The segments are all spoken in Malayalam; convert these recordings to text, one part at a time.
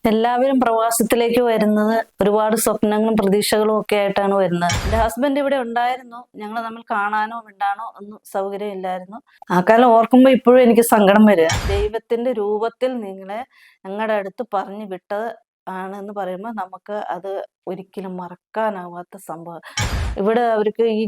എല്ലാവരും പ്രവാസത്തിലേക്ക് വരുന്നത് ഒരുപാട് സ്വപ്നങ്ങളും പ്രതീക്ഷകളും ഒക്കെ ആയിട്ടാണ് വരുന്നത്. എൻ്റെ ഹസ്ബൻഡ് ഇവിടെ ഉണ്ടായിരുന്നു. ഞങ്ങൾ തമ്മിൽ കാണാനോ മിണ്ടാനോ ഒന്നും സൗകര്യം ഇല്ലായിരുന്നു. ആ കാലം ഓർക്കുമ്പോൾ ഇപ്പോഴും എനിക്ക് സങ്കടം വരിക. ദൈവത്തിന്റെ രൂപത്തിൽ നിങ്ങളെ ഞങ്ങളുടെ അടുത്ത് പറഞ്ഞു വിട്ടത് ആണെന്ന് പറയുമ്പോൾ നമുക്ക് അത് ഒരിക്കലും മറക്കാനാവാത്ത സംഭവം. ഇവിടെ അവർക്ക് ഈ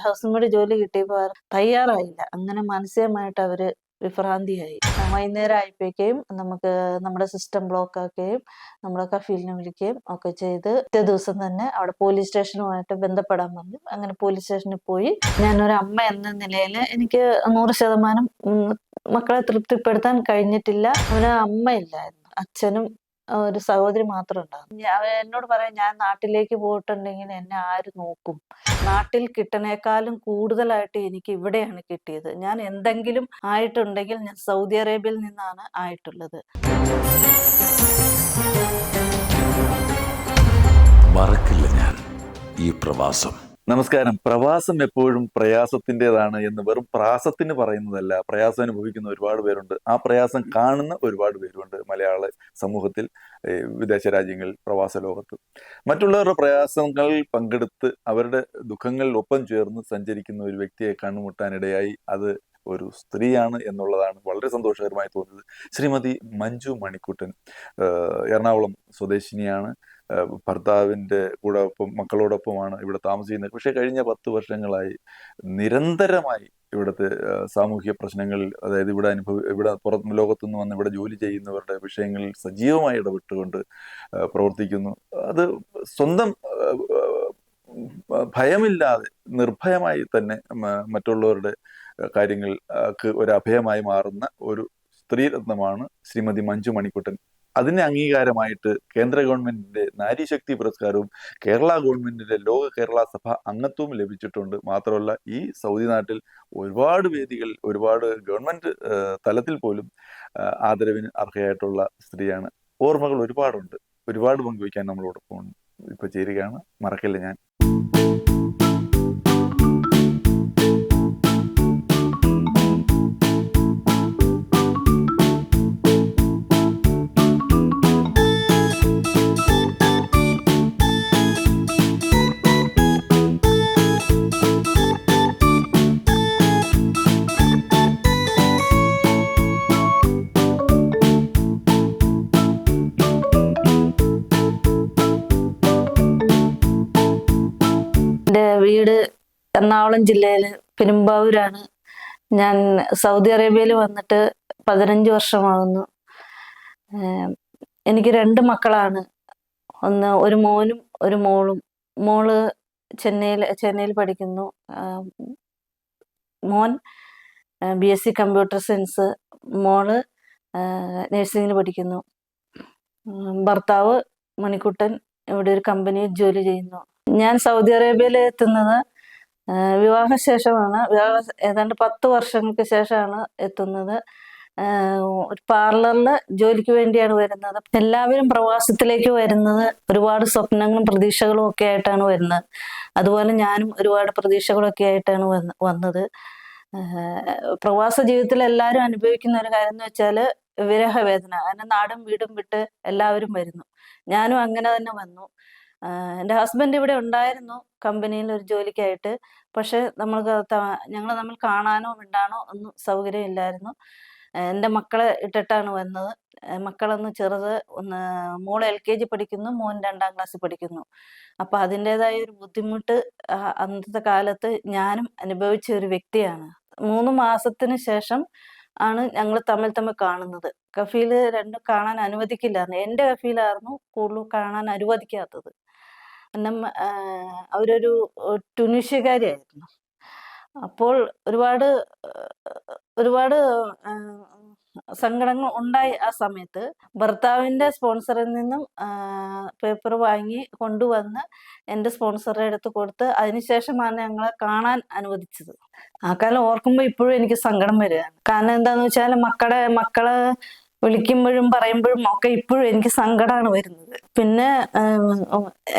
ഹൗസിംഗ് ജോലി കിട്ടിയപ്പോൾ തയ്യാറായില്ല. അങ്ങനെ മാനസികമായിട്ട് അവര് വിഭ്രാന്തിയായി. വൈകുന്നേരം ആയപ്പോഴേക്കും നമുക്ക് നമ്മുടെ സിസ്റ്റം ബ്ലോക്ക് ആക്കുകയും നമ്മളെ കഫീലിനെ വിളിക്കുകയും ഒക്കെ ചെയ്ത് പിറ്റേ ദിവസം തന്നെ അവിടെ പോലീസ് സ്റ്റേഷനുമായിട്ട് ബന്ധപ്പെടാൻ പറഞ്ഞു. അങ്ങനെ പോലീസ് സ്റ്റേഷനിൽ പോയി. ഞാനൊരു അമ്മ എന്ന നിലയിൽ എനിക്ക് 100% മക്കളെ തൃപ്തിപ്പെടുത്താൻ കഴിഞ്ഞിട്ടില്ല. അവന് അമ്മയില്ലായിരുന്നു, അച്ഛനും ഒരു സഹോദരി മാത്രം ഉണ്ടാകും. അവൻ എന്നോട് പറയാം, ഞാൻ നാട്ടിലേക്ക് പോയിട്ടുണ്ടെങ്കിൽ എന്നെ ആര് നോക്കും? നാട്ടിൽ കിട്ടണേക്കാളും കൂടുതലായിട്ട് എനിക്ക് ഇവിടെയാണ് കിട്ടിയത്. ഞാൻ എന്തെങ്കിലും ആയിട്ടുണ്ടെങ്കിൽ ഞാൻ സൗദി അറേബ്യയിൽ നിന്നാണ് ആയിട്ടുള്ളത്. മറക്കില്ല ഞാൻ ഈ പ്രവാസം. നമസ്കാരം. പ്രവാസം എപ്പോഴും പ്രയാസത്തിൻ്റെതാണ് എന്ന് വെറും പ്രാസത്തിന് പറയുന്നതല്ല. പ്രയാസം അനുഭവിക്കുന്ന ഒരുപാട് പേരുണ്ട്. ആ പ്രയാസം കാണുന്ന ഒരുപാട് പേരുണ്ട് മലയാള സമൂഹത്തിൽ, വിദേശ രാജ്യങ്ങളിൽ, പ്രവാസ ലോകത്ത്. മറ്റുള്ളവരുടെ പ്രയാസങ്ങളിൽ പങ്കെടുത്ത് അവരുടെ ദുഃഖങ്ങളിൽ ഒപ്പം ചേർന്ന് സഞ്ചരിക്കുന്ന ഒരു വ്യക്തിയെ കണ്ടുമുട്ടാനിടയായി. അത് ഒരു സ്ത്രീയാണ് എന്നുള്ളതാണ് വളരെ സന്തോഷകരമായി തോന്നിയത്. ശ്രീമതി മഞ്ജു മണിക്കുട്ടൻ എറണാകുളം സ്വദേശിനിയാണ്. ഭർത്താവിൻ്റെ കൂടെ മക്കളോടൊപ്പമാണ് ഇവിടെ താമസിക്കുന്നത്. പക്ഷേ കഴിഞ്ഞ 10 വർഷങ്ങളായി നിരന്തരമായി ഇവിടുത്തെ സാമൂഹ്യ പ്രശ്നങ്ങളിൽ, അതായത് ഇവിടെ പുറം ലോകത്തുനിന്ന് വന്ന് ഇവിടെ ജോലി ചെയ്യുന്നവരുടെ വിഷയങ്ങളിൽ സജീവമായി ഇടപെട്ടുകൊണ്ട് പ്രവർത്തിക്കുന്നു. അത് സ്വന്തം ഭയമില്ലാതെ നിർഭയമായി തന്നെ മറ്റുള്ളവരുടെ കാര്യങ്ങൾക്ക് ഒരു അഭയമായി മാറുന്ന ഒരു സ്ത്രീരത്നമാണ് ശ്രീമതി മഞ്ജു മണിക്കുട്ടൻ. അതിന് അംഗീകാരമായിട്ട് കേന്ദ്ര ഗവൺമെന്റിന്റെ നാരീശക്തി പുരസ്കാരവും കേരള ഗവൺമെന്റിന്റെ ലോക കേരള സഭ അംഗത്വവും ലഭിച്ചിട്ടുണ്ട്. മാത്രമല്ല, ഈ സൗദി നാട്ടിൽ ഒരുപാട് വേദികൾ, ഒരുപാട് ഗവൺമെന്റ് തലത്തിൽ പോലും ആദരവിന് അർഹയായിട്ടുള്ള സ്ത്രീയാണ്. ഓർമ്മകൾ ഒരുപാടുണ്ട്, ഒരുപാട് പങ്കുവയ്ക്കാൻ നമ്മളോടൊപ്പം ഇപ്പൊ ചേരുകയാണ്. മറക്കില്ല ഞാൻ. എൻ്റെ വീട് എറണാകുളം ജില്ലയിൽ പെരുമ്പാവൂരാണ്. ഞാൻ സൗദി അറേബ്യയിൽ വന്നിട്ട് 15 വർഷമാകുന്നു. എനിക്ക് 2 മക്കളാണ്. ഒരു മോനും ഒരു മോളും. മോള് ചെന്നൈയിൽ പഠിക്കുന്നു. മോൻ BSc കമ്പ്യൂട്ടർ സയൻസ്, മോള് നഴ്സിംഗിന് പഠിക്കുന്നു. ഭർത്താവ് മണിക്കുട്ടൻ ഇവിടെ ഒരു കമ്പനിയിൽ ജോലി ചെയ്യുന്നു. ഞാൻ സൗദി അറേബ്യയിൽ എത്തുന്നത് വിവാഹശേഷമാണ്. ഏതാണ്ട് 10 വർഷങ്ങൾക്ക് ശേഷമാണ് എത്തുന്നത്. ഒരു പാർലറിൽ ജോലിക്ക് വേണ്ടിയാണ് വരുന്നത്. എല്ലാവരും പ്രവാസത്തിലേക്ക് വരുന്നത് ഒരുപാട് സ്വപ്നങ്ങളും പ്രതീക്ഷകളും ഒക്കെ ആയിട്ടാണ് വരുന്നത്. അതുപോലെ ഞാനും ഒരുപാട് പ്രതീക്ഷകളൊക്കെ ആയിട്ടാണ് വന്നത്. പ്രവാസ ജീവിതത്തിൽ എല്ലാവരും അനുഭവിക്കുന്ന ഒരു കാര്യം എന്ന് വെച്ചാൽ വിരഹവേദന. അങ്ങനെ നാടും വീടും വിട്ട് എല്ലാവരും വരുന്നു. ഞാനും അങ്ങനെ തന്നെ വന്നു. എൻ്റെ ഹസ്ബൻഡ് ഇവിടെ ഉണ്ടായിരുന്നു കമ്പനിയിൽ ഒരു ജോലിക്കായിട്ട്. പക്ഷെ ഞങ്ങൾ തമ്മിൽ കാണാനോ മിണ്ടാനോ ഒന്നും സൗകര്യം ഇല്ലായിരുന്നു. എൻ്റെ മക്കളെ ഇട്ടിട്ടാണ് വന്നത്. മക്കളൊന്ന് ചെറുത്, മോള് LKG പഠിക്കുന്നു, മോൻ 2ാം ക്ലാസ്സിൽ പഠിക്കുന്നു. അപ്പൊ അതിൻ്റെതായ ഒരു ബുദ്ധിമുട്ട് അന്നത്തെ കാലത്ത് ഞാനും അനുഭവിച്ച ഒരു വ്യക്തിയാണ്. 3 മാസത്തിന് ശേഷം ആണ് ഞങ്ങൾ തമ്മിൽ കാണുന്നത്. കഫീല് രണ്ടും കാണാൻ അനുവദിക്കില്ലായിരുന്നു. എൻ്റെ കഫീലായിരുന്നു കൂടുതൽ കാണാൻ അനുവദിക്കാത്തത്. കാരണം അവരൊരു ട്യൂണീഷ്യക്കാരിയായിരുന്നു. അപ്പോൾ ഒരുപാട് സങ്കടങ്ങൾ ഉണ്ടായി. ആ സമയത്ത് ഭർത്താവിൻ്റെ സ്പോൺസറിൽ നിന്നും പേപ്പർ വാങ്ങി കൊണ്ടുവന്ന് എൻ്റെ സ്പോൺസറുടെ അടുത്ത് കൊടുത്ത് അതിനുശേഷമാണ് ഞങ്ങളെ കാണാൻ അനുവദിച്ചത്. ആ കാലം ഓർക്കുമ്പോൾ ഇപ്പോഴും എനിക്ക് സങ്കടം വരികയാണ്. കാരണം എന്താന്ന് വെച്ചാൽ മക്കളെ വിളിക്കുമ്പോഴും പറയുമ്പോഴും ഒക്കെ ഇപ്പോഴും എനിക്ക് സങ്കടമാണ് വരുന്നത്. പിന്നെ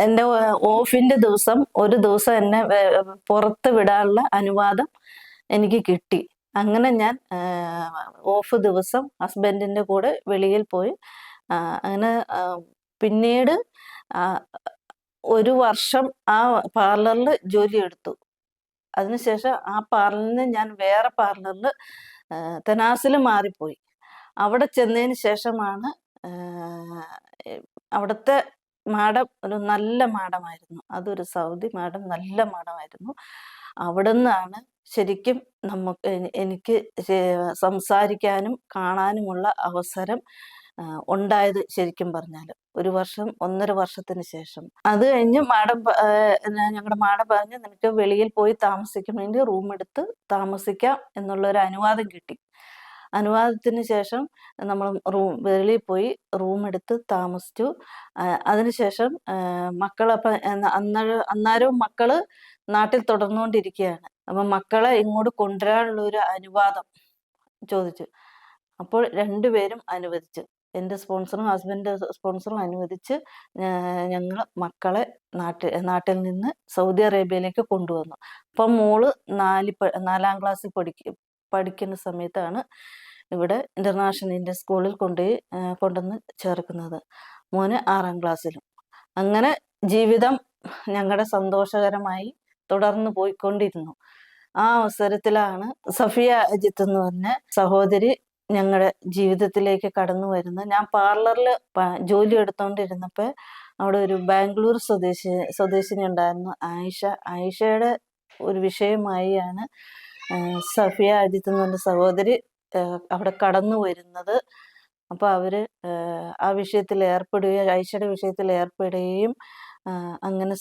എൻ്റെ ഓഫിന്റെ ദിവസം ഒരു ദിവസം എന്നെ പുറത്ത് വിടാനുള്ള അനുവാദം എനിക്ക് കിട്ടി. അങ്ങനെ ഞാൻ ഓഫ് ദിവസം ഹസ്ബൻഡിന്റെ കൂടെ വെളിയിൽ പോയി അങ്ങനെ പിന്നീട് ആ, ഒരു വർഷം ആ പാർലറിൽ ജോലി എടുത്തു. അതിനുശേഷം ആ പാർലറിൽ നിന്ന് ഞാൻ വേറെ പാർലറിൽ തെനാസിൽ മാറിപ്പോയി. അവിടെ ചെന്നതിന് ശേഷമാണ് അവിടുത്തെ മാഡം ഒരു നല്ല മാഡമായിരുന്നു. അതൊരു സൗദി മാഡം, നല്ല മാഡമായിരുന്നു. അവിടെ നിന്നാണ് ശരിക്കും എനിക്ക് സംസാരിക്കാനും കാണാനുമുള്ള അവസരം ഉണ്ടായത്. ശരിക്കും പറഞ്ഞാൽ ഒരു വർഷം 1.5 വർഷത്തിന് ശേഷം. അത് കഴിഞ്ഞ് ഞങ്ങളുടെ മാഡം പറഞ്ഞ് നിനക്ക് വെളിയിൽ പോയി താമസിക്കാൻ വേണ്ടി റൂം എടുത്ത് താമസിക്കാം എന്നുള്ളൊരു അനുവാദം കിട്ടി. അനുവാദത്തിന് ശേഷം നമ്മൾ വെളിയിൽ പോയി റൂം എടുത്ത് താമസിച്ചു. അതിനുശേഷം മക്കളപ്പം അന്നേരവും മക്കള് നാട്ടിൽ തുടർന്നുകൊണ്ടിരിക്കുകയാണ്. അപ്പം മക്കളെ ഇങ്ങോട്ട് കൊണ്ടുവരാനുള്ള ഒരു അനുവാദം ചോദിച്ചു. അപ്പോൾ രണ്ടുപേരും അനുവദിച്ചു. എൻ്റെ സ്പോൺസറും ഹസ്ബൻഡ് സ്പോൺസറും അനുവദിച്ച് ഞങ്ങൾ മക്കളെ നാട്ടിൽ നിന്ന് സൗദി അറേബ്യയിലേക്ക് കൊണ്ടുവന്നു. അപ്പം മോള് 4ാം ക്ലാസ്സിൽ പഠിക്കുന്ന സമയത്താണ് ഇവിടെ ഇന്റർനാഷണൽ ഇന്ത്യൻ സ്കൂളിൽ കൊണ്ടുവന്ന് ചേർക്കുന്നത്. മോന് 6ാം ക്ലാസ്സിലും. അങ്ങനെ ജീവിതം ഞങ്ങളുടെ സന്തോഷകരമായി തുടർന്ന് പോയിക്കൊണ്ടിരുന്നു. ആ അവസരത്തിലാണ് സഫിയ അജിത്ത് എന്ന് പറഞ്ഞ സഹോദരി ഞങ്ങളുടെ ജീവിതത്തിലേക്ക് കടന്നു വരുന്നത്. ഞാൻ പാർലറിൽ ജോലി എടുത്തോണ്ടിരുന്നപ്പോൾ അവിടെ ഒരു ബാംഗ്ലൂർ സ്വദേശിനി ഉണ്ടായിരുന്നു, ആയിഷയുടെ ഒരു വിഷയമായിയാണ് സഫിയ അജിത്ത് എന്ന് പറഞ്ഞ സഹോദരി അവിടെ കടന്നു വരുന്നത്. അപ്പോൾ അവര് ആ വിഷയത്തിൽ ഏർപ്പെടുകയും ആയിഷയുടെ വിഷയത്തിൽ ഏർപ്പെടുകയും അങ്ങനെ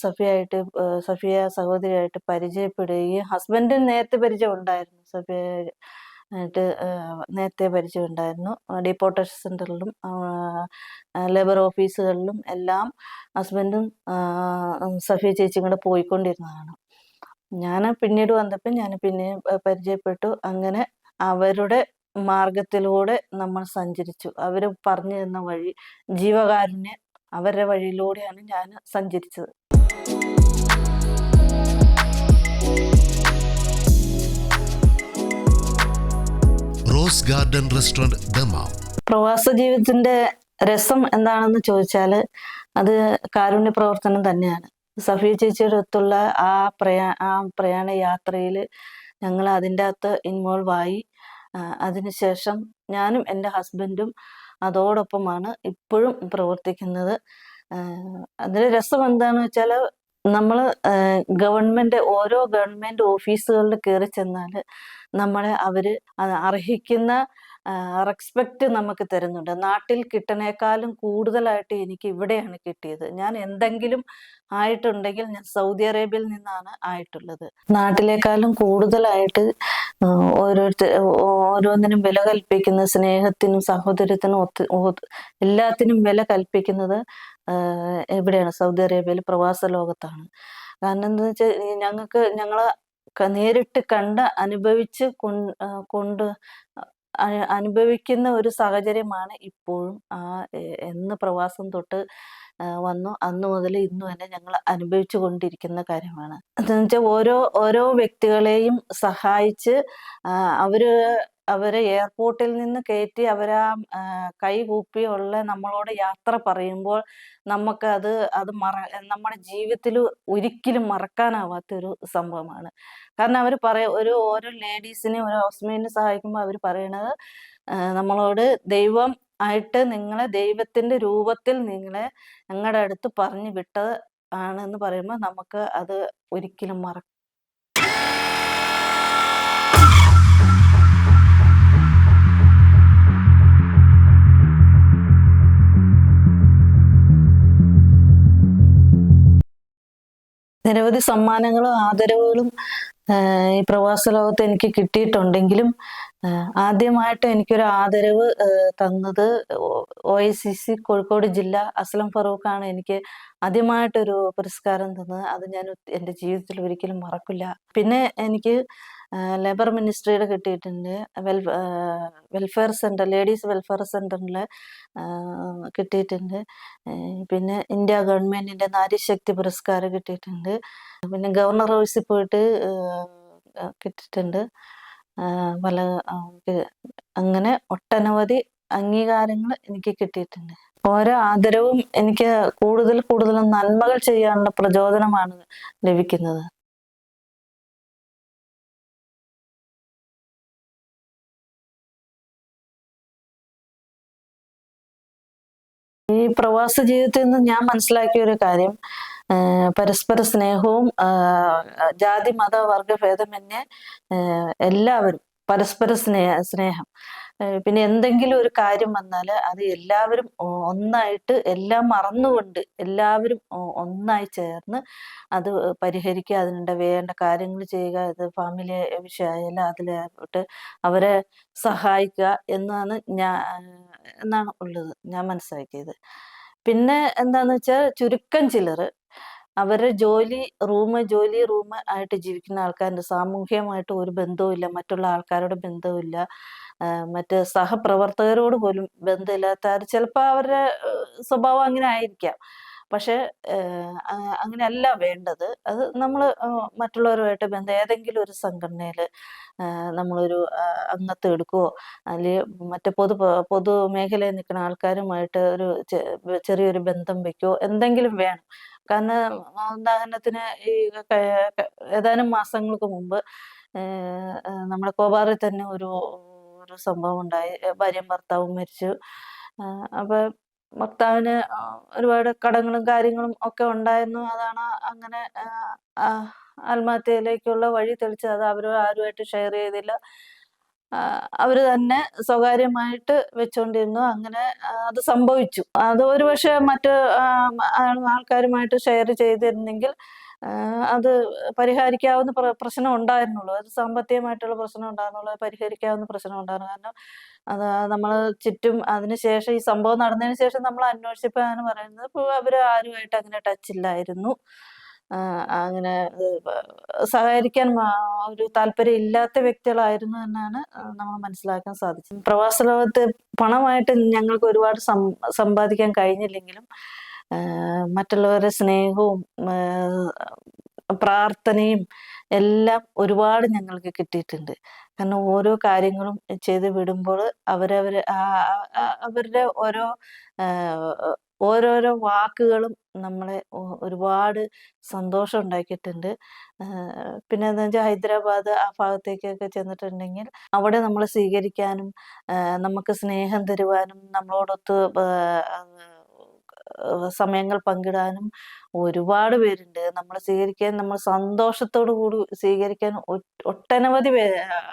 സഫിയ സഹോദരിയായിട്ട് പരിചയപ്പെടുകയും ഹസ്ബൻഡിന് നേരത്തെ പരിചയം ഉണ്ടായിരുന്നു. സഫിയ ആയിട്ട് നേരത്തെ പരിചയം ഉണ്ടായിരുന്നു. ഡിപ്പോർട്ടേഷൻ സെൻ്ററിലും ലേബർ ഓഫീസുകളിലും എല്ലാം ഹസ്ബൻഡും സഫിയ ചേച്ചിയും കൂടെ പോയിക്കൊണ്ടിരുന്നതാണ്. ഞാൻ പിന്നീട് വന്നപ്പോൾ ഞാൻ പിന്നെ പരിചയപ്പെട്ടു. അങ്ങനെ അവരുടെ മാർഗത്തിലൂടെ നമ്മൾ സഞ്ചരിച്ചു. അവർ പറഞ്ഞു തന്ന വഴി ജീവകാരുണ്യം, അവരുടെ വഴിയിലൂടെയാണ് ഞാൻ സഞ്ചരിച്ചത്. Rose garden restaurant Dammam. പ്രവാസ ജീവിതത്തിന്റെ രസം എന്താണെന്ന് ചോദിച്ചാൽ അത് കാരുണ്യ പ്രവർത്തനം തന്നെയാണ്. സഫിയ ചേച്ചിയുടെ ഒത്തുള്ള ആ പ്രയാണ യാത്രയിൽ ഞങ്ങൾ അതിൻ്റെ അകത്ത് ഇൻവോൾവ് ആയി. അതിനുശേഷം ഞാനും എൻ്റെ ഹസ്ബൻഡും അതോടൊപ്പമാണ് ഇപ്പോഴും പ്രവർത്തിക്കുന്നത്. അതിലെ രസം എന്താണെന്ന് വെച്ചാൽ നമ്മൾ ഓരോ ഗവൺമെൻറ് ഓഫീസുകളിൽ കയറി ചെന്നാൽ നമ്മളെ അവർ അർഹിക്കുന്ന റെസ്പെക്റ്റ് നമുക്ക് തരുന്നുണ്ട്. നാട്ടിൽ കിട്ടണേക്കാളും കൂടുതലായിട്ട് എനിക്ക് ഇവിടെയാണ് കിട്ടിയത്. ഞാൻ എന്തെങ്കിലും ആയിട്ടുണ്ടെങ്കിൽ ഞാൻ സൗദി അറേബ്യയിൽ നിന്നാണ് ആയിട്ടുള്ളത്. നാട്ടിലേക്കാളും കൂടുതലായിട്ട് ഓരോന്നിനും വില കൽപ്പിക്കുന്ന, സ്നേഹത്തിനും സഹോദര്യത്തിനും എല്ലാത്തിനും വില കൽപ്പിക്കുന്നത് എവിടെയാണ്? സൗദി അറേബ്യയിൽ, പ്രവാസ ലോകത്താണ്. കാരണം എന്താ വെച്ചാൽ ഞങ്ങളെ നേരിട്ട് കണ്ട് അനുഭവിക്കുന്ന ഒരു സാഹചര്യമാണ് ഇപ്പോഴും. എന്ന് പ്രവാസം തൊട്ട് വന്നു അന്ന് മുതൽ ഇന്നു വരെ ഞങ്ങൾ അനുഭവിച്ചു കൊണ്ടിരിക്കുന്ന കാര്യമാണ്. എന്താണെന്ന് വെച്ചാൽ ഓരോ വ്യക്തികളെയും സഹായിച്ച് അവരെ എയർപോർട്ടിൽ നിന്ന് കയറ്റി അവരാ കൈകൂപ്പിയുള്ള നമ്മളോട് യാത്ര പറയുമ്പോൾ നമുക്ക് അത് നമ്മുടെ ജീവിതത്തിൽ ഒരിക്കലും മറക്കാനാവാത്തൊരു സംഭവമാണ്. കാരണം അവർ ഓരോ ലേഡീസിനെ, ഒരു ഹൗസ്മെയ്ഡിനെ സഹായിക്കുമ്പോൾ അവർ പറയണത് നമ്മളോട് ദൈവം ആയിട്ട് നിങ്ങളെ, ദൈവത്തിന്റെ രൂപത്തിൽ നിങ്ങളെ ഞങ്ങളുടെ അടുത്ത് പറഞ്ഞു വിട്ടത് ആണെന്ന് പറയുമ്പോൾ നമുക്ക് അത് ഒരിക്കലും നിരവധി സമ്മാനങ്ങളും ആദരവുകളും ഈ പ്രവാസ ലോകത്ത് എനിക്ക് കിട്ടിയിട്ടുണ്ടെങ്കിലും ആദ്യമായിട്ട് എനിക്കൊരു ആദരവ് തന്നത് OICC കോഴിക്കോട് ജില്ല അസ്ലം ഫറൂഖാണ് എനിക്ക് ആദ്യമായിട്ടൊരു പുരസ്കാരം തന്നത്. അത് ഞാൻ എൻ്റെ ജീവിതത്തിൽ ഒരിക്കലും മറക്കില്ല. പിന്നെ എനിക്ക് ലേബർ മിനിസ്ട്രിയുടെ കിട്ടിയിട്ടുണ്ട്, വെൽഫെയർ സെൻറ്റർ, ലേഡീസ് വെൽഫെയർ സെൻറ്ററിൽ കിട്ടിയിട്ടുണ്ട്. പിന്നെ ഇന്ത്യ ഗവൺമെൻറ്റിൻ്റെ നാരീശക്തി പുരസ്കാരം കിട്ടിയിട്ടുണ്ട്. പിന്നെ ഗവർണർ ഓഫീസിൽ പോയിട്ട് കിട്ടിയിട്ടുണ്ട്. അങ്ങനെ ഒട്ടനവധി അംഗീകാരങ്ങൾ എനിക്ക് കിട്ടിയിട്ടുണ്ട്. ഓരോ ആദരവും എനിക്ക് കൂടുതൽ കൂടുതൽ നന്മകൾ ചെയ്യാനുള്ള പ്രചോദനമാണ് ലഭിക്കുന്നത്. ഈ പ്രവാസ ജീവിതത്തിൽ നിന്ന് ഞാൻ മനസ്സിലാക്കിയ ഒരു കാര്യം, പരസ്പര സ്നേഹവും ജാതി മത വർഗ ഭേദമന്യേ എല്ലാവരും പരസ്പര സ്നേഹം. പിന്നെ എന്തെങ്കിലും ഒരു കാര്യം വന്നാൽ അത് എല്ലാവരും ഒന്നായിട്ട് എല്ലാം മറന്നുകൊണ്ട് എല്ലാവരും ഒന്നായി ചേർന്ന് അത് പരിഹരിക്കുക, അതിനുണ്ട് വേണ്ട കാര്യങ്ങൾ ചെയ്യുക. അത് ഫാമിലി വിഷയമായാലും അതിലായിട്ട് അവരെ സഹായിക്കുക എന്നാണ് ഉള്ളത് ഞാൻ മനസ്സിലാക്കിയത്. പിന്നെ എന്താന്ന് വെച്ചാൽ ചുരുക്കം ചിലർ അവരുടെ ജോലി റൂം ആയിട്ട് ജീവിക്കുന്ന ആൾക്കാരുണ്ട്. സാമൂഹ്യമായിട്ട് ഒരു ബന്ധവുമില്ല, മറ്റുള്ള ആൾക്കാരോട് ബന്ധവുമില്ല, മറ്റ് സഹപ്രവർത്തകരോട് പോലും ബന്ധമില്ലാത്ത ചിലപ്പോൾ അവരുടെ സ്വഭാവം അങ്ങനെ ആയിരിക്കാം. പക്ഷെ അങ്ങനെയല്ല വേണ്ടത്. അത് നമ്മൾ മറ്റുള്ളവരുമായിട്ട് ബന്ധം ഏതെങ്കിലും ഒരു സംഘടനയിൽ നമ്മളൊരു അംഗത്വം എടുക്കുകയോ അല്ലെങ്കിൽ മറ്റേ പൊതുമേഖലയിൽ നിൽക്കുന്ന ആൾക്കാരുമായിട്ട് ഒരു ചെറിയൊരു ബന്ധം വെക്കുകയോ എന്തെങ്കിലും വേണം. കാരണം ഉദാഹരണത്തിന് ഈ ഏതാനും മാസങ്ങൾക്ക് മുമ്പ് നമ്മുടെ കോവാറിൽ തന്നെ ഒരു സംഭവം ഉണ്ടായി. ഭാര്യയും ഭർത്താവും മരിച്ചു. അപ്പൊ ഭർത്താവിന് ഒരുപാട് കടങ്ങളും കാര്യങ്ങളും ഒക്കെ ഉണ്ടായിരുന്നു. അതാണ് അങ്ങനെ ആത്മഹത്യയിലേക്കുള്ള വഴി തെളിച്ചത്. അത് അവർ ആരുമായിട്ട് ഷെയർ ചെയ്തില്ല, അവര് തന്നെ സ്വകാര്യമായിട്ട് വെച്ചോണ്ടിരുന്നു. അങ്ങനെ അത് സംഭവിച്ചു. അത് ഒരുപക്ഷെ മറ്റ് ആൾക്കാരുമായിട്ട് ഷെയർ ചെയ്തിരുന്നെങ്കിൽ അത് പരിഹരിക്കാവുന്ന പ്രശ്നം ഉണ്ടായിരുന്നുള്ളൂ. അത് സാമ്പത്തികമായിട്ടുള്ള പ്രശ്നം ഉണ്ടായിരുന്നുള്ളൂ, പരിഹരിക്കാവുന്ന പ്രശ്നം ഉണ്ടായിരുന്നു. കാരണം അത് നമ്മൾ ചുറ്റും അതിനുശേഷം ഈ സംഭവം നടന്നതിന് ശേഷം നമ്മൾ അന്വേഷിച്ചപ്പോഴാണ് പറയുന്നത് അവര് ആരുമായിട്ട് അങ്ങനെ ടച്ച് ഇല്ലായിരുന്നു, അങ്ങനെ സഹകരിക്കാൻ ഒരു താല്പര്യം ഇല്ലാത്ത വ്യക്തികളായിരുന്നു എന്നാണ് നമ്മൾ മനസ്സിലാക്കാൻ സാധിച്ചത്. പ്രവാസ ലോകത്ത് പണമായിട്ട് ഞങ്ങൾക്ക് ഒരുപാട് സമ്പാദിക്കാൻ കഴിഞ്ഞില്ലെങ്കിലും മറ്റുള്ളവരുടെ സ്നേഹവും പ്രാർത്ഥനയും എല്ലാം ഒരുപാട് ഞങ്ങൾക്ക് കിട്ടിയിട്ടുണ്ട്. കാരണം ഓരോ കാര്യങ്ങളും ചെയ്ത് വിടുമ്പോൾ അവരുടെ ഓരോരോ വാക്കുകളും നമ്മളെ ഒരുപാട് സന്തോഷം ഉണ്ടാക്കിയിട്ടുണ്ട്. പിന്നെ എന്താ വെച്ചാൽ ഹൈദരാബാദ് ആ ഭാഗത്തേക്കൊക്കെ ചെന്നിട്ടുണ്ടെങ്കിൽ അവിടെ നമ്മൾ സ്വീകരിക്കാനും നമുക്ക് സ്നേഹം തരുവാനും നമ്മളോടൊത്ത് സമയങ്ങൾ പങ്കിടാനും ഒരുപാട് പേരുണ്ട്. നമ്മൾ സ്വീകരിക്കാൻ, നമ്മൾ സന്തോഷത്തോടു കൂടി സ്വീകരിക്കാൻ ഒട്ടനവധി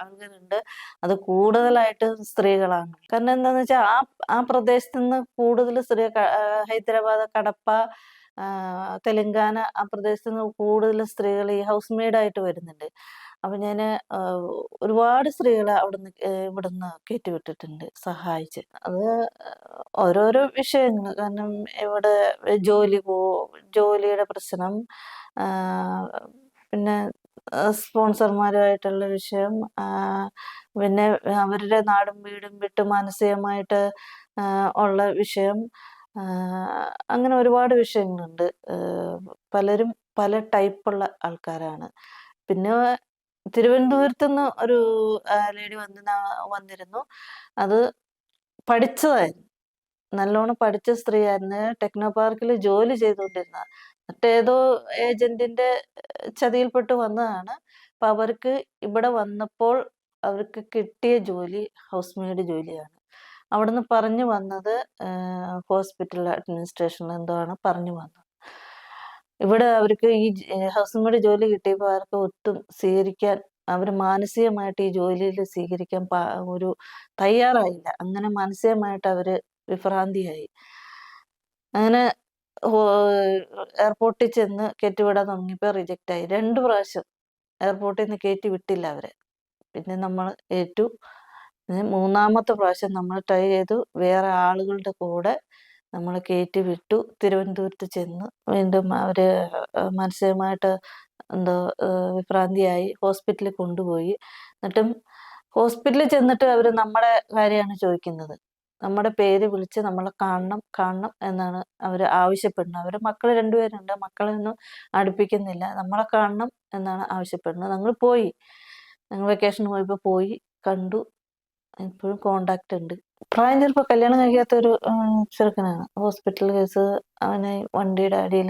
ആളുകളുണ്ട്. അത് കൂടുതലായിട്ട് സ്ത്രീകളാണ്. കാരണം എന്താന്ന് വെച്ചാൽ ആ പ്രദേശത്ത് നിന്ന് കൂടുതൽ ഹൈദരാബാദ്, കടപ്പ, തെലങ്കാന ആ പ്രദേശത്ത് നിന്ന് കൂടുതൽ സ്ത്രീകൾ ഈ ഹൗസ് മെയ്ഡായിട്ട് വരുന്നുണ്ട്. അപ്പൊ ഞാൻ ഒരുപാട് സ്ത്രീകളെ ഇവിടുന്ന് കയറ്റിവിട്ടിട്ടുണ്ട് സഹായിച്ച്. അത് ഓരോരോ വിഷയങ്ങൾ. കാരണം ഇവിടെ ജോലിയുടെ പ്രശ്നം, പിന്നെ സ്പോൺസർമാരുമായിട്ടുള്ള വിഷയം, പിന്നെ അവരുടെ നാടും വീടും വിട്ട് മാനസികമായിട്ട് ഉള്ള വിഷയം, അങ്ങനെ ഒരുപാട് വിഷയങ്ങളുണ്ട്. പലരും പല ടൈപ്പുള്ള ആൾക്കാരാണ്. പിന്നെ തിരുവനന്തപുരത്ത് നിന്ന് ഒരു ലേഡി വന്നിരുന്നു. അത് പഠിച്ചതായിരുന്നു, നല്ലോണം പഠിച്ച സ്ത്രീയായിരുന്നു. ടെക്നോ പാർക്കിൽ ജോലി ചെയ്തുകൊണ്ടിരുന്ന, മറ്റേതോ ഏജന്റിന്റെ ചതിയിൽപ്പെട്ട് വന്നതാണ്. അപ്പൊ അവർക്ക് ഇവിടെ വന്നപ്പോൾ അവർക്ക് കിട്ടിയ ജോലി ഹൗസ് മെയ്ഡ് ജോലിയാണ്. അവിടുന്ന് പറഞ്ഞു വന്നത് ഹോസ്പിറ്റൽ അഡ്മിനിസ്ട്രേഷനിൽ എന്തോ ആണ് പറഞ്ഞു വന്നത്. ഇവിടെ അവർക്ക് ഈ ഹൗസ് മെയ്ഡ് ജോലി കിട്ടിയപ്പോൾ അവർക്ക് ഒട്ടും സ്വീകരിക്കാൻ, അവർ മാനസികമായിട്ട് ഈ ജോലിയിൽ സ്വീകരിക്കാൻ ഒരു തയ്യാറായില്ല. അങ്ങനെ മാനസികമായിട്ട് അവര് വിഭ്രാന്തിയായി. അങ്ങനെ എയർപോർട്ടിൽ ചെന്ന് കയറ്റിവിടാൻ തുടങ്ങിയപ്പോൾ റിജക്റ്റ് ആയി. 2 പ്രാവശ്യം എയർപോർട്ടിൽ നിന്ന് കയറ്റി വിട്ടില്ല അവരെ. പിന്നെ നമ്മൾ ഏറ്റു. 3ാമത്തെ പ്രാവശ്യം നമ്മൾ ട്രൈ ചെയ്തു. വേറെ ആളുകളുടെ കൂടെ നമ്മൾ കയറ്റി വിട്ടു. തിരുവനന്തപുരത്ത് ചെന്ന് വീണ്ടും അവര് മാനസികമായിട്ട് എന്തോ വിഭ്രാന്തിയായി ഹോസ്പിറ്റലിൽ കൊണ്ടുപോയി. എന്നിട്ടും ഹോസ്പിറ്റലിൽ ചെന്നിട്ട് അവര് നമ്മുടെ കാര്യമാണ് ചോദിക്കുന്നത്. നമ്മുടെ പേര് വിളിച്ച് നമ്മളെ കാണണം എന്നാണ് അവർ ആവശ്യപ്പെടുന്നത്. അവരുടെ മക്കൾ 2 പേരുണ്ട്, മക്കളെ ഒന്നും അടുപ്പിക്കുന്നില്ല, നമ്മളെ കാണണം എന്നാണ് ആവശ്യപ്പെടുന്നത്. ഞങ്ങൾ പോയി, ഞങ്ങൾ വെക്കേഷന് പോയപ്പോൾ പോയി കണ്ടു. ഇപ്പോഴും കോണ്ടാക്ട് ഉണ്ട്. പ്രായം ചെറുപ്പം കല്യാണം കഴിക്കാത്ത ഒരു ചെറുക്കനാണ്. ഹോസ്പിറ്റൽ കേസ്, അവനെ വണ്ടിയുടെ അടിയിൽ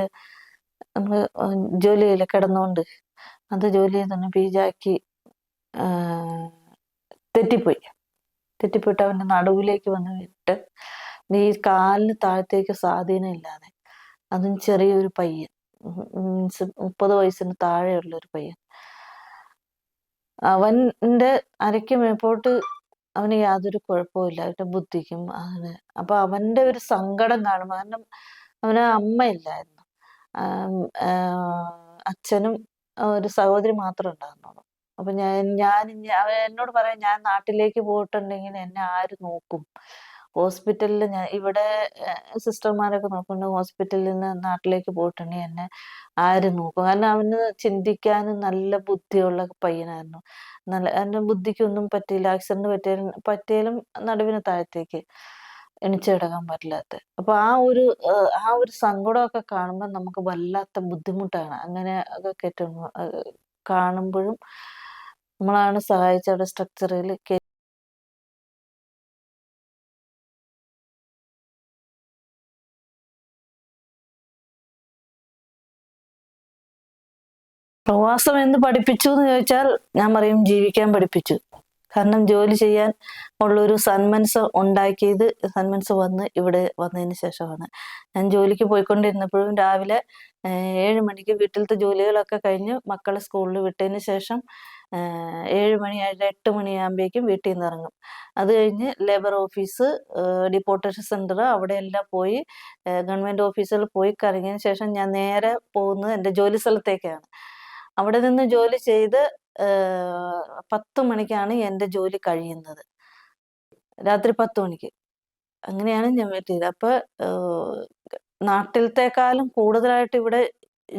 നമ്മള് ജോലി ചെയ്യില്ല കിടന്നുകൊണ്ട്, അത് ജോലി ചെയ്താണ് പീജാക്കി തെറ്റിപ്പോയി. തെറ്റിപ്പോയിട്ട് അവന്റെ നടുവിലേക്ക് വന്ന് വിട്ട് ഈ കാലിന് താഴത്തേക്ക് സ്വാധീനം ഇല്ലാതെ, അതും ചെറിയൊരു പയ്യൻ, മീൻസ് 30 വയസ്സിന് താഴെയുള്ള ഒരു പയ്യൻ. അവന്റെ അരയ്ക്ക് മേപ്പോട്ട് അവന് യാതൊരു കുഴപ്പമില്ല, അവന്റെ ബുദ്ധിക്കും അവന്. അപ്പൊ അവന്റെ ഒരു സങ്കടം കാണും. കാരണം അവന് അമ്മയില്ലായിരുന്നു. അച്ഛനും ഒരു സഹോദരി മാത്രമേ ഉണ്ടായിരുന്നുള്ളൂ. അപ്പൊ അവൻ എന്നോട് പറയാം, ഞാൻ നാട്ടിലേക്ക് പോയിട്ടുണ്ടെങ്കിൽ എന്നെ ആര് നോക്കും? ഹോസ്പിറ്റലിൽ ഇവിടെ സിസ്റ്റർമാരൊക്കെ നോക്കുന്നുണ്ട്, ഹോസ്പിറ്റലിൽ നിന്ന് നാട്ടിലേക്ക് പോയിട്ടുണ്ടെങ്കിൽ എന്നെ ആര് നോക്കും? കാരണം അവന് ചിന്തിക്കാനും നല്ല ബുദ്ധിയുള്ള പയ്യനായിരുന്നു. അവന്റെ ബുദ്ധിക്കൊന്നും പറ്റിയില്ല. ആക്സിഡന്റ് പറ്റിയാലും നടുവിന് താഴത്തേക്ക് എണിച്ചു കിടക്കാൻ പറ്റില്ലാത്ത. അപ്പൊ ആ ഒരു സങ്കടമൊക്കെ കാണുമ്പോൾ നമുക്ക് വല്ലാത്ത ബുദ്ധിമുട്ടാണ്. അങ്ങനെ ഒക്കെ കാണുമ്പോഴും നമ്മളാണ് സഹായിച്ച അവിടെ സ്ട്രക്ചറിൽ പ്രവാസം എന്ത് പഠിപ്പിച്ചു എന്ന് ചോദിച്ചാൽ ഞാൻ പറയും ജീവിക്കാൻ പഠിപ്പിച്ചു. കാരണം ജോലി ചെയ്യാൻ ഉള്ളൊരു സന്മനസ് ഉണ്ടാക്കിയത്, സന്മനസ് ഇവിടെ വന്നതിന് ശേഷമാണ്. ഞാൻ ജോലിക്ക് പോയിക്കൊണ്ടിരുന്നപ്പോഴും രാവിലെ 7 മണിക്ക് വീട്ടിലത്തെ ജോലികളൊക്കെ കഴിഞ്ഞ് മക്കളെ സ്കൂളിൽ വിട്ടതിന് ശേഷം 7 മണി 8 മണിയാകുമ്പോഴേക്കും വീട്ടിൽ നിന്ന് ഇറങ്ങും. അത് കഴിഞ്ഞ് ലേബർ ഓഫീസ്, ഡിപ്പോർട്ടേഷൻ സെന്റർ, അവിടെ എല്ലാം പോയി ഗവൺമെന്റ് ഓഫീസുകളിൽ പോയി കറങ്ങിയതിന് ശേഷം ഞാൻ നേരെ പോകുന്നത് എൻ്റെ ജോലി സ്ഥലത്തേക്കാണ്. അവിടെ നിന്ന് ജോലി ചെയ്ത് 10 മണിക്കാണ് എൻ്റെ ജോലി കഴിയുന്നത്. രാത്രി 10 മണിക്ക്. അങ്ങനെയാണ് ഞാൻ വെയിറ്റ് ചെയ്തത്. അപ്പൊ നാട്ടിലത്തെക്കാളും കൂടുതലായിട്ട് ഇവിടെ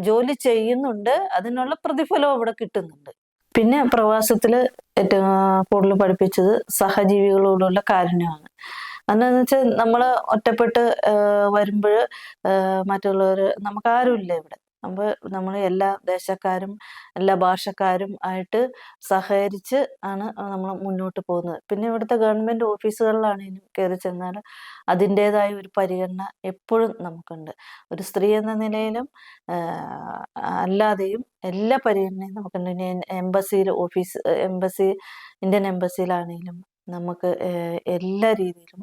ജോലി ചെയ്യുന്നുണ്ട്, അതിനുള്ള പ്രതിഫലവും ഇവിടെ കിട്ടുന്നുണ്ട്. പിന്നെ പ്രവാസത്തില് ഏറ്റവും കൂടുതൽ പഠിപ്പിച്ചത് സഹജീവികളോടുള്ള കാരുണ്യമാണ്. എന്താണെന്ന് വെച്ചാൽ നമ്മള് ഒറ്റപ്പെട്ട് വരുമ്പോൾ മറ്റുള്ളവർ, നമുക്കാരുമില്ല ഇവിടെ. അപ്പൊ നമ്മൾ എല്ലാ ദേശക്കാരും എല്ലാ ഭാഷക്കാരും ആയിട്ട് സഹകരിച്ച് ആണ് നമ്മൾ മുന്നോട്ട് പോകുന്നത്. പിന്നെ ഇവിടുത്തെ ഗവൺമെന്റ് ഓഫീസുകളിലാണെങ്കിലും കയറി ചെന്നാൽ അതിൻ്റെതായ ഒരു പരിഗണന എപ്പോഴും നമുക്കുണ്ട്. ഒരു സ്ത്രീ എന്ന നിലയിലും അല്ലാതെയും എല്ലാ പരിഗണനയും നമുക്കുണ്ട്. ഇനി എംബസി ഇന്ത്യൻ എംബസിയിലാണെങ്കിലും നമുക്ക് എല്ലാ രീതിയിലും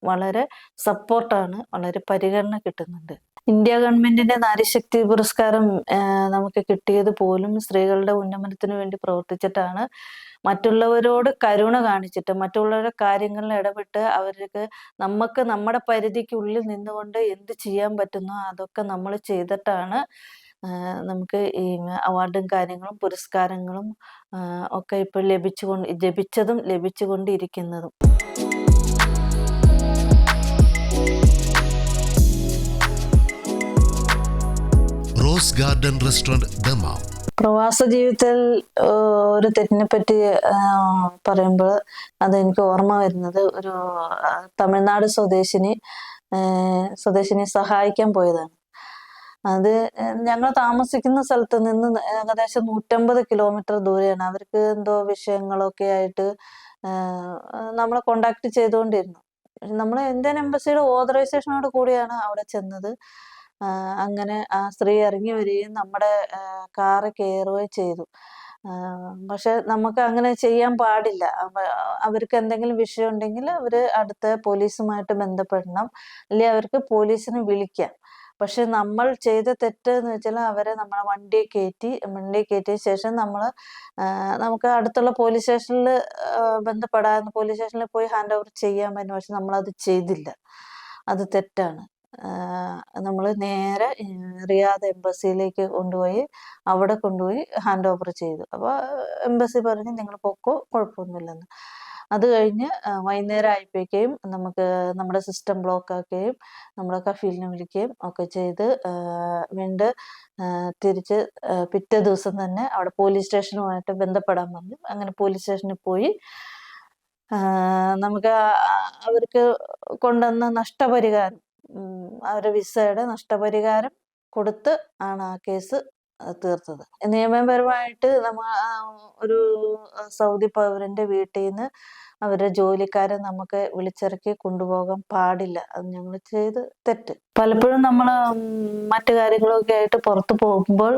വളരെ സപ്പോർട്ടാണ്, വളരെ പരിഗണന കിട്ടുന്നുണ്ട്. ഇന്ത്യ ഗവൺമെന്റിന്റെ നാരിശക്തി പുരസ്കാരം നമുക്ക് കിട്ടിയത് പോലും സ്ത്രീകളുടെ ഉന്നമനത്തിന് വേണ്ടി പ്രവർത്തിച്ചിട്ടാണ്. മറ്റുള്ളവരോട് കരുണ കാണിച്ചിട്ട്, മറ്റുള്ളവരുടെ കാര്യങ്ങളിൽ ഇടപെട്ട് നമുക്ക് നമ്മുടെ പരിധിക്കുള്ളിൽ നിന്നുകൊണ്ട് എന്ത് ചെയ്യാൻ പറ്റുന്നോ അതൊക്കെ നമ്മൾ ചെയ്തിട്ടാണ് നമുക്ക് ഈ അവാർഡും കാര്യങ്ങളും പുരസ്കാരങ്ങളും ഒക്കെ ഇപ്പോൾ ലഭിച്ചുകൊണ്ടിരിക്കുന്നതും. Rose garden restaurant Dammam. പ്രവാസ ജീവിതത്തിൽ ഒരു തെറ്റിനെ പറ്റി പറയുമ്പോൾ അതെനിക്ക് ഓർമ്മ വരുന്നത്, ഒരു തമിഴ്നാട് സ്വദേശിനെ സഹായിക്കാൻ പോയതാണ്. അത് ഞങ്ങൾ താമസിക്കുന്ന സ്ഥലത്ത് നിന്ന് ഏകദേശം 150 കിലോമീറ്റർ ദൂരെയാണ്. അവർക്ക് എന്തോ വിഷയങ്ങളൊക്കെ ആയിട്ട് നമ്മളെ കോണ്ടാക്ട് ചെയ്തുകൊണ്ടിരുന്നു. നമ്മൾ ഇന്ത്യൻ എംബസിയുടെ ഓതറൈസേഷനോട് കൂടിയാണ് അവിടെ ചെന്നത്. അങ്ങനെ ആ സ്ത്രീ ഇറങ്ങി വരികയും നമ്മുടെ കാറ് കയറുകയും ചെയ്തു. പക്ഷെ നമുക്ക് അങ്ങനെ ചെയ്യാൻ പാടില്ല. അവർക്ക് എന്തെങ്കിലും വിഷയം ഉണ്ടെങ്കിൽ അവര് അടുത്ത പോലീസുമായിട്ട് ബന്ധപ്പെടണം, അല്ലെങ്കിൽ അവർക്ക് പോലീസിനെ വിളിക്കാം. പക്ഷെ നമ്മൾ ചെയ്ത തെറ്റ് എന്ന് വെച്ചാൽ അവരെ നമ്മളെ വണ്ടി കയറ്റിയ ശേഷം നമുക്ക് അടുത്തുള്ള പോലീസ് സ്റ്റേഷനിൽ പോലീസ് സ്റ്റേഷനിൽ പോയി ഹാൻഡ് ഓവർ ചെയ്യാൻ പറ്റും. പക്ഷെ നമ്മളത് ചെയ്തില്ല, അത് തെറ്റാണ്. നമ്മൾ നേരെ റിയാദ് എംബസിയിലേക്ക് അവിടെ കൊണ്ടുപോയി ഹാൻഡ് ഓവർ ചെയ്തു. അപ്പോൾ എംബസി പറഞ്ഞ് നിങ്ങൾ പൊക്കോ, കുഴപ്പമൊന്നുമില്ലെന്ന്. അത് കഴിഞ്ഞ് വൈകുന്നേരം ആയപ്പോഴേക്കും നമുക്ക് നമ്മുടെ സിസ്റ്റം ബ്ലോക്ക് ആക്കുകയും നമ്മളെ കഫീലിനെ വിളിക്കുകയും ഒക്കെ ചെയ്ത് വീണ്ടും തിരിച്ച് പിറ്റേ ദിവസം തന്നെ അവിടെ പോലീസ് സ്റ്റേഷനുമായിട്ട് ബന്ധപ്പെടാൻ പറഞ്ഞു. അങ്ങനെ പോലീസ് സ്റ്റേഷനിൽ പോയി നമുക്ക് അവർക്ക് കൊണ്ടുവന്ന നഷ്ടപരിഹാരം, അവരുടെ വിസയുടെ നഷ്ടപരിഹാരം കൊടുത്ത് ആണ് ആ കേസ് തീർത്തത്. നിയമപരമായിട്ട് ഒരു സൗദി പൗരന്റെ വീട്ടിൽ നിന്ന് അവരുടെ ജോലിക്കാരെ നമുക്ക് വിളിച്ചിറക്കി കൊണ്ടുപോകാൻ പാടില്ല. അത് ഞങ്ങൾ ചെയ്ത് തെറ്റ്. പലപ്പോഴും നമ്മൾ മറ്റു കാര്യങ്ങളൊക്കെ ആയിട്ട് പുറത്തു പോകുമ്പോൾ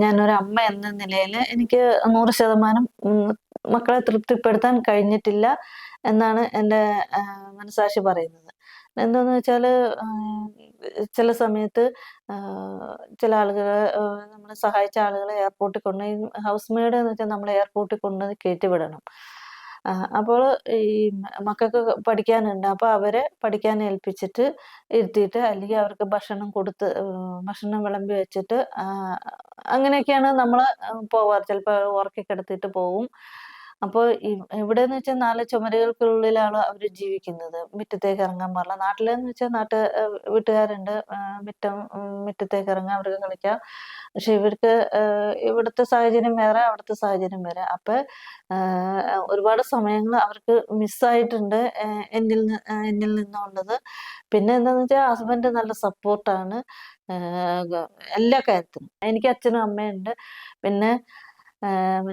ഞാനൊരു അമ്മ എന്ന നിലയിൽ എനിക്ക് 100% മക്കളെ തൃപ്തിപ്പെടുത്താൻ കഴിഞ്ഞിട്ടില്ല എന്നാണ് എൻ്റെ മനസാക്ഷി പറയുന്നത്. എന്താന്ന് വെച്ചാല് ചില സമയത്ത് ചില ആളുകള് നമ്മളെ സഹായിച്ച ആളുകളെ എയർപോർട്ടിൽ കൊണ്ടുപോയി, ഹൗസ് മെയ്ഡ് എന്ന് വെച്ചാൽ നമ്മളെ എയർപോർട്ടിൽ കൊണ്ടുപോയി കയറ്റി വിടണം. അപ്പോൾ ഈ മക്കൾക്ക് പഠിക്കാനുണ്ട്. അപ്പൊ അവരെ പഠിക്കാൻ ഏൽപ്പിച്ചിട്ട് ഇരുത്തിയിട്ട്, അല്ലെങ്കിൽ അവർക്ക് ഭക്ഷണം കൊടുത്ത് ഭക്ഷണം വിളമ്പി വെച്ചിട്ട് അങ്ങനെയൊക്കെയാണ് നമ്മള് പോവാറ്. ചിലപ്പോൾ ഉറക്കി കിടത്തിയിട്ട് പോവും. അപ്പോൾ ഇവിടെന്ന് വെച്ചാൽ 4 ചുമരുകൾക്കുള്ളിലാണ് അവര് ജീവിക്കുന്നത്. മുറ്റത്തേക്ക് ഇറങ്ങാൻ പാടില്ല. നാട്ടിലെന്ന് വെച്ചാൽ വീട്ടുകാരുണ്ട്. മുറ്റത്തേക്ക് ഇറങ്ങാം, അവർക്ക് കളിക്കാം. പക്ഷെ ഇവർക്ക് ഇവിടുത്തെ സാഹചര്യം വേറെ, അവിടുത്തെ സാഹചര്യം വേറെ. അപ്പൊ ഒരുപാട് സമയങ്ങൾ അവർക്ക് മിസ്സായിട്ടുണ്ട് എന്നിൽ നിന്നുള്ളത്. പിന്നെ എന്താന്ന് വെച്ചാൽ ഹസ്ബൻഡ് നല്ല സപ്പോർട്ടാണ് എല്ലാ കാര്യത്തിനും. എനിക്ക് അച്ഛനും അമ്മയുണ്ട്. പിന്നെ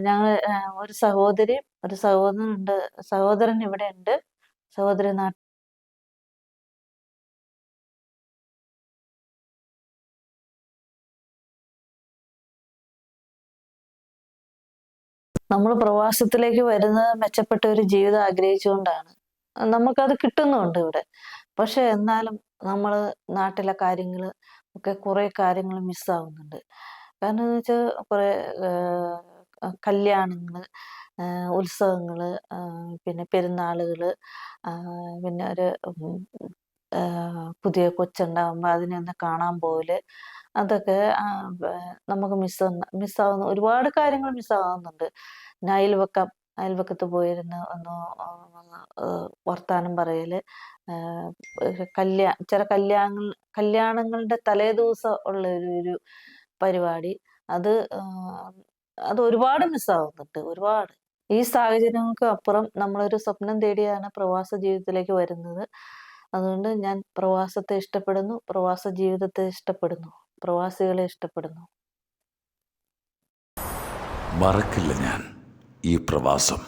ഞങ്ങൾ ഒരു സഹോദരി, ഒരു സഹോദരനുണ്ട്. സഹോദരൻ ഇവിടെ ഉണ്ട്. സഹോദരി നമ്മൾ പ്രവാസത്തിലേക്ക് വരുന്നത് മെച്ചപ്പെട്ട ഒരു ജീവിതം ആഗ്രഹിച്ചുകൊണ്ടാണ്. നമുക്കത് കിട്ടുന്നുണ്ട് ഇവിടെ. പക്ഷെ എന്നാലും നമ്മൾ നാട്ടിലെ കാര്യങ്ങൾ ഒക്കെ കുറെ കാര്യങ്ങൾ മിസ്സാവുന്നുണ്ട്. കാരണം എന്ന് വെച്ചാൽ കുറെ കല്യാണങ്ങൾ, ഉത്സവങ്ങൾ, പിന്നെ പെരുന്നാളുകൾ, പിന്നെ ഒരു പുതിയ കൊച്ചുണ്ടാകുമ്പോൾ അതിനെ ഒന്ന് കാണാൻ പോകല്, അതൊക്കെ നമുക്ക് മിസ്സാവുന്ന ഒരുപാട് കാര്യങ്ങൾ മിസ്സാവുന്നുണ്ട്. പിന്നെ അയൽവക്കത്ത് പോയിരുന്ന് ഒന്ന് വർത്താനം പറയല്, ചില കല്യാണങ്ങളുടെ തലേ ദിവസം ഉള്ള ഒരു പരിപാടി, അത് അത് ഒരുപാട് മിസ്സാവുന്നുണ്ട്, ഒരുപാട്. ഈ സാഹചര്യങ്ങൾക്ക് അപ്പുറം നമ്മളൊരു സ്വപ്നം തേടിയാണ് പ്രവാസ ജീവിതത്തിലേക്ക് വരുന്നത്. അതുകൊണ്ട് ഞാൻ പ്രവാസത്തെ ഇഷ്ടപ്പെടുന്നു, പ്രവാസ ജീവിതത്തെ ഇഷ്ടപ്പെടുന്നു, പ്രവാസികളെ ഇഷ്ടപ്പെടുന്നു. മറക്കില്ല ഞാൻ ഈ പ്രവാസം.